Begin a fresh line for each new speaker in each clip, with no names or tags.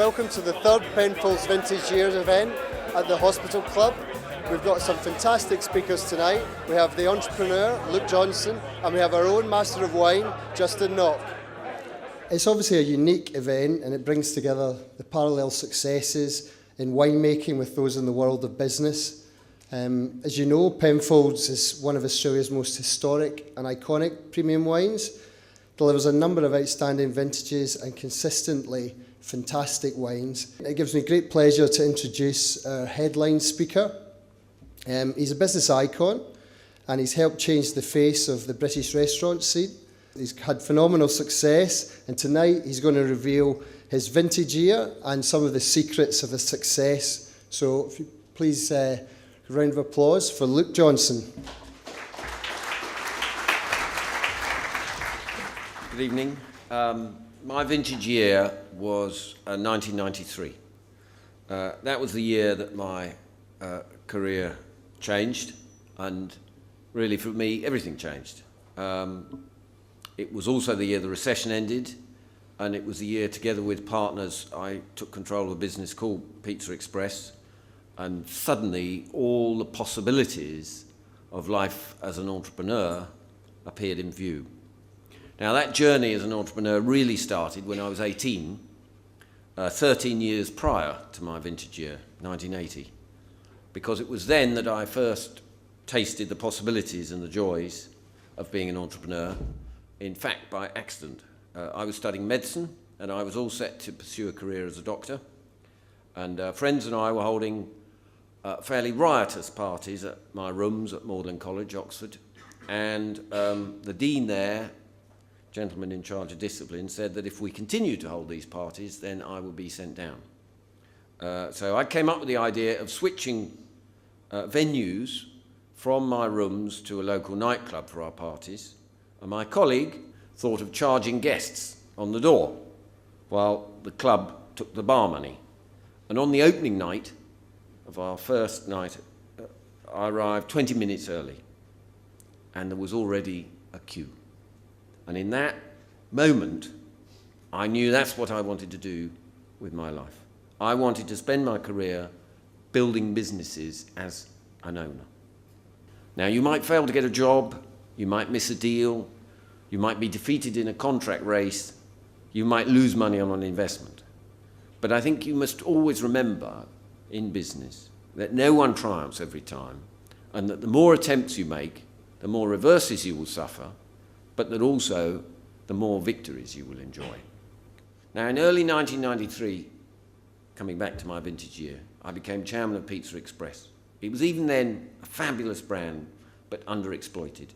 Welcome to the third Penfolds Vintage Years event at the Hospital Club. We've got some fantastic speakers tonight. We have the entrepreneur, Luke Johnson, and we have our own Master of Wine, Justin Knock. It's obviously a unique event and it brings together the parallel successes in winemaking with those in the world of business. As you know, Penfolds is one of Australia's most historic and iconic premium wines, delivers a number of outstanding vintages and consistently fantastic wines. It gives me great pleasure to introduce our headline speaker. He's a business icon and he's helped change the face of the British restaurant scene. He's had phenomenal success and tonight he's going to reveal his vintage year and some of the secrets of his success. So if you please, a round of applause for Luke Johnson.
Good evening. My vintage year was 1993. That was the year that my career changed, and really for me everything changed. It was also the year the recession ended, and it was the year, together with partners, I took control of a business called Pizza Express, and suddenly all the possibilities of life as an entrepreneur appeared in view. Now that journey as an entrepreneur really started when I was 18, 13 years prior to my vintage year, 1980, because it was then that I first tasted the possibilities and the joys of being an entrepreneur, in fact by accident. I was studying medicine and I was all set to pursue a career as a doctor, and friends and I were holding fairly riotous parties at my rooms at Magdalen College, Oxford, and the dean there, gentleman in charge of discipline, said that if we continued to hold these parties, then I would be sent down. So I came up with the idea of switching venues from my rooms to a local nightclub for our parties, and my colleague thought of charging guests on the door while the club took the bar money. And on the opening night of our first night, I arrived 20 minutes early, and there was already a queue. And in that moment, I knew that's what I wanted to do with my life. I wanted to spend my career building businesses as an owner. Now, you might fail to get a job, you might miss a deal, you might be defeated in a contract race, you might lose money on an investment. But I think you must always remember in business that no one triumphs every time, and that the more attempts you make, the more reverses you will suffer, but that also the more victories you will enjoy. Now, in early 1993, coming back to my vintage year, I became chairman of Pizza Express. It was even then a fabulous brand, but underexploited.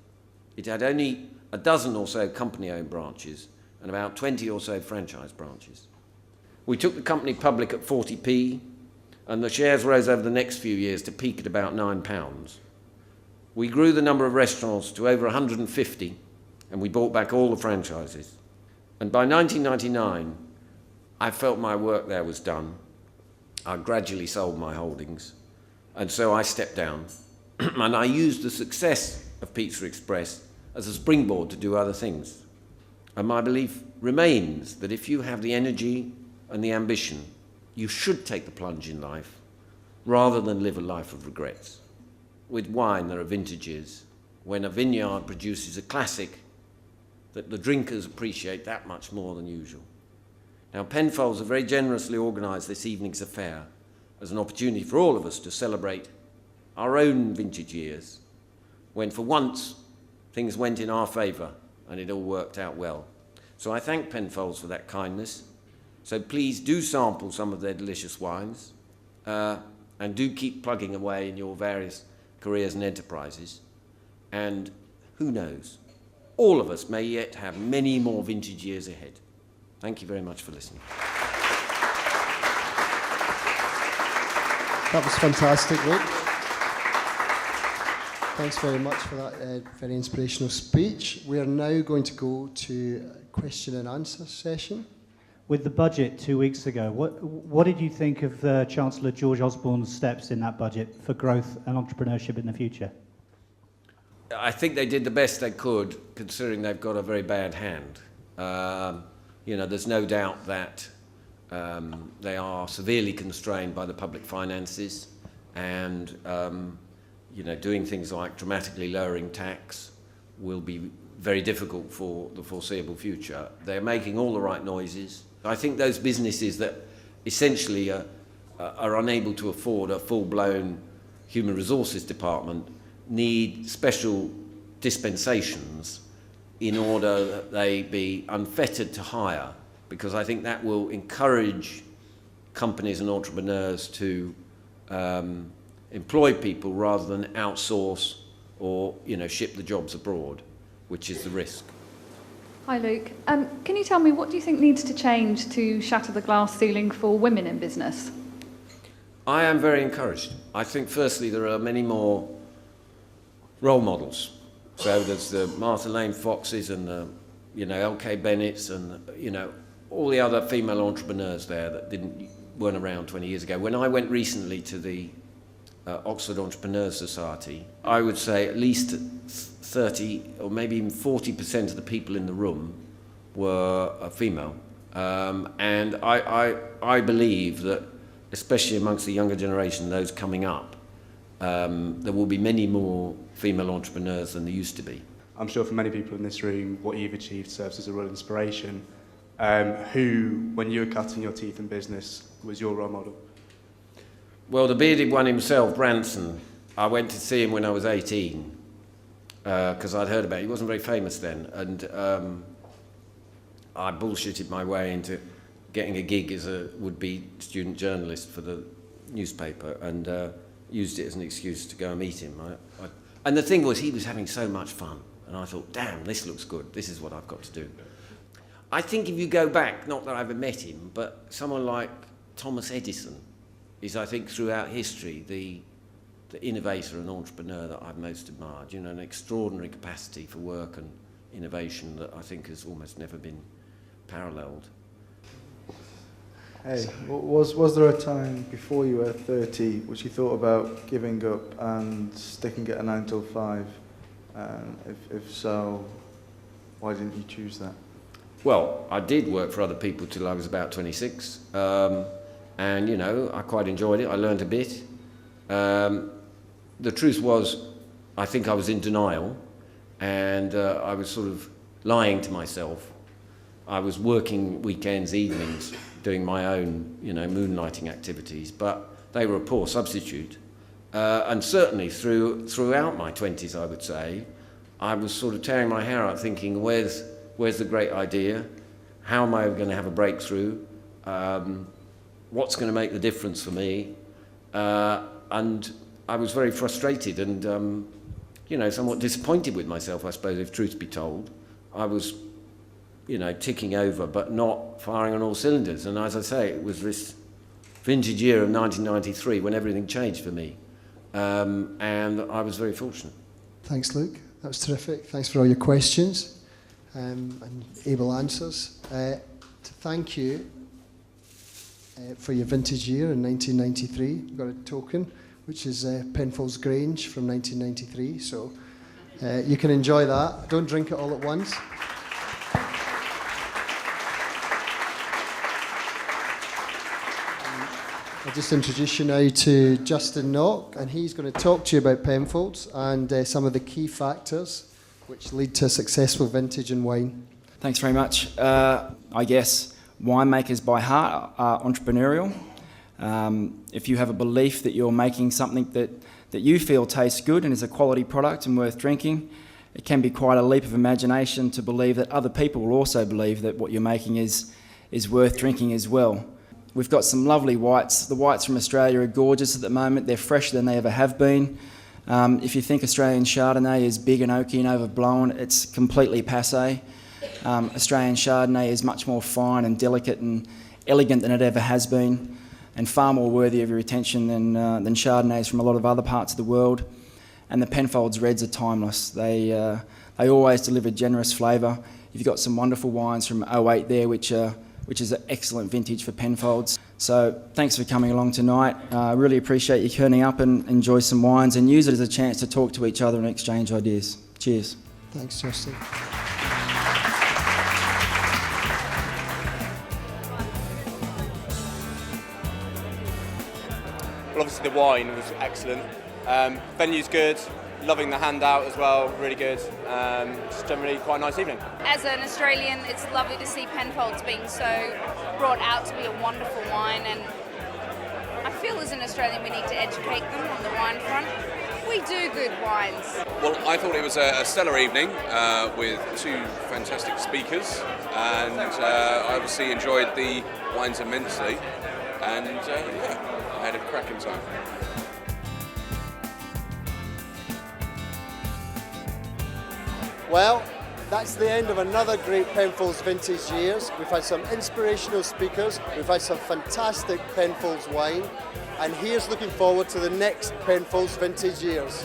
It had only a dozen or so company-owned branches and about 20 or so franchise branches. We took the company public at 40p, and the shares rose over the next few years to peak at about £9. We grew the number of restaurants to over 150, and we bought back all the franchises. And by 1999, I felt my work there was done. I gradually sold my holdings, and so I stepped down. And I used the success of Pizza Express as a springboard to do other things. And my belief remains that if you have the energy and the ambition, you should take the plunge in life rather than live a life of regrets. With wine, there are vintages. When a vineyard produces a classic, that the drinkers appreciate that much more than usual. Now, Penfolds have very generously organised this evening's affair as an opportunity for all of us to celebrate our own vintage years, when for once things went in our favour and it all worked out well. So I thank Penfolds for that kindness. So please do sample some of their delicious wines, and do keep plugging away in your various careers and enterprises. And who knows, all of us may yet have many more vintage years ahead. Thank you very much for listening.
That was fantastic, Luke. Thanks very much for that very inspirational speech. We are now going to go to a question and answer session.
With the budget 2 weeks ago, what did you think of Chancellor George Osborne's steps in that budget for growth and entrepreneurship in the future?
I think they did the best they could, considering they've got a very bad hand. There's no doubt that They are severely constrained by the public finances, and doing things like dramatically lowering tax will be very difficult for the foreseeable future. They're making all the right noises. I think those businesses that essentially are unable to afford a full-blown human resources department need special dispensations in order that they be unfettered to hire, because I think that will encourage companies and entrepreneurs to employ people rather than outsource or ship the jobs abroad, which is the risk.
Hi Luke. Can you tell me, what do you think needs to change to shatter the glass ceiling for women in business?
I am very encouraged. I think firstly there are many more role models. So there's the Martha Lane Foxes and the L.K. Bennetts and all the other female entrepreneurs there that weren't around 20 years ago. When I went recently to the Oxford Entrepreneurs Society, I would say at least 30 or maybe even 40% of the people in the room were female. And I believe that, especially amongst the younger generation, those coming up, there will be many more female entrepreneurs than there used to be.
I'm sure for many people in this room, what you've achieved serves as a real inspiration. Who, when you were cutting your teeth in business, was your role model?
Well, the bearded one himself, Branson, I went to see him when I was 18 because I'd heard about it. He wasn't very famous then, and I bullshitted my way into getting a gig as a would-be student journalist for the newspaper, and used it as an excuse to go and meet him. And the thing was, he was having so much fun, and I thought, damn, this looks good. This is what I've got to do. I think if you go back, not that I ever met him, but someone like Thomas Edison is, I think, throughout history, the innovator and entrepreneur that I've most admired. An extraordinary capacity for work and innovation that I think has almost never been paralleled.
Hey, was there a time before you were 30 which you thought about giving up and sticking at a 9 till 5? If so, why didn't you choose that?
Well, I did work for other people till I was about 26, and I quite enjoyed it. I learned a bit. The truth was, I think I was in denial, and I was sort of lying to myself. I was working weekends, evenings, doing my own, moonlighting activities, but they were a poor substitute. And certainly throughout my 20s, I would say, I was sort of tearing my hair out thinking, where's the great idea? How am I going to have a breakthrough? What's going to make the difference for me? And I was very frustrated and, somewhat disappointed with myself, I suppose, if truth be told. I was ticking over, but not firing on all cylinders. And as I say, it was this vintage year of 1993 when everything changed for me. And I was very fortunate.
Thanks, Luke. That was terrific. Thanks for all your questions and able answers. To thank you for your vintage year in 1993, we've got a token, which is Penfolds Grange from 1993. So you can enjoy that. Don't drink it all at once. I'll just introduce you now to Justin Knock, and he's going to talk to you about Penfolds and some of the key factors which lead to a successful vintage in wine.
Thanks very much. I guess winemakers by heart are entrepreneurial. If you have a belief that you're making something that you feel tastes good and is a quality product and worth drinking, it can be quite a leap of imagination to believe that other people will also believe that what you're making is worth drinking as well. We've got some lovely whites. The whites from Australia are gorgeous at the moment. They're fresher than they ever have been. If you think Australian Chardonnay is big and oaky and overblown, it's completely passé. Australian Chardonnay is much more fine and delicate and elegant than it ever has been, and far more worthy of your attention than Chardonnays from a lot of other parts of the world. And the Penfolds Reds are timeless. They always deliver generous flavour. You've got some wonderful wines from 08 there, which is an excellent vintage for Penfolds. So thanks for coming along tonight. I really appreciate you turning up and enjoy some wines and use it as a chance to talk to each other and exchange ideas. Cheers.
Thanks, Justin.
Well, obviously the wine was excellent. Venue's good. Loving the handout as well, really good. Just generally quite a nice evening.
As an Australian, it's lovely to see Penfolds being so brought out to be a wonderful wine, and I feel as an Australian we need to educate them on the wine front. We do good wines.
Well, I thought it was a stellar evening with two fantastic speakers, and I obviously enjoyed the wines immensely, and yeah, I had a cracking time.
Well, that's the end of another great Penfolds Vintage Years. We've had some inspirational speakers, we've had some fantastic Penfolds wine, and here's looking forward to the next Penfolds Vintage Years.